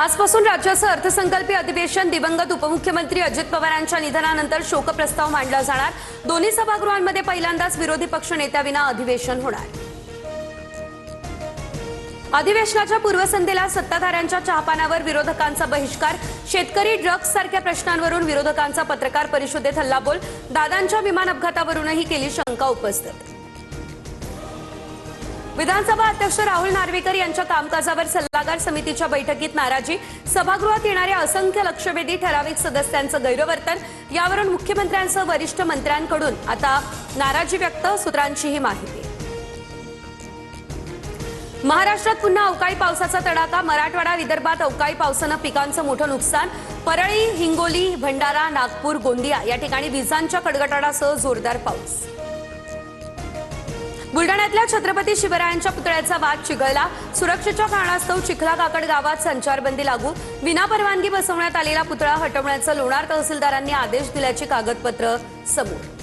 आजपासून राज्याचं अर्थसंकल्पीय अधिवेशन दिवंगत उपमुख्यमंत्री अजित पवारांच्या निधनानंतर शोकप्रस्ताव मांडला जाणार। दोन्ही सभागृहांमध्ये पहिल्यांदाच विरोधी पक्ष नेत्याविना अधिवेशन होणार। अधिवेशनाच्या पूर्वसंध्येला सत्ताधाऱ्यांच्या चहापानावर विरोधकांचा बहिष्कार, शेतकरी ड्रग्ज सारख्या प्रश्नांवरून विरोधकांचा पत्रकार परिषदेत हल्लाबोल, दादांच्या विमान अपघातावरूनही केली शंका उपस्थित। विधानसभा अध्यक्ष राहुल नार्वेकर यांच्या कामकाजावर सल्लागार समितीच्या बैठकीत नाराजी, सभागृहात येणाऱ्या असंख्य लक्षवेधी ठराविक सदस्यांचं गैरवर्तन, यावरून मुख्यमंत्र्यांसह वरिष्ठ मंत्र्यांकडून आता नाराजी व्यक्त, सूत्रांची ही माहिती। महाराष्ट्रात पुन्हा अवकाळी पावसाचा तडाखा, मराठवाडा विदर्भात अवकाळी पावसानं पिकांचं मोठं नुकसान, परळी, हिंगोली, भंडारा, नागपूर, गोंदिया या ठिकाणी विजांच्या कडकडाटासह जोरदार पाऊस। बुलढाण्यातल्या छत्रपती शिवरायांच्या पुतळ्याचा वाद चिघळला, सुरक्षेच्या कारणास्तव चिखला काकड गावात संचारबंदी लागू, विनापरवानगी बसवण्यात आलेला पुतळा हटवण्याचा लोणार तहसीलदारांनी आदेश दिल्याची कागदपत्र समोर।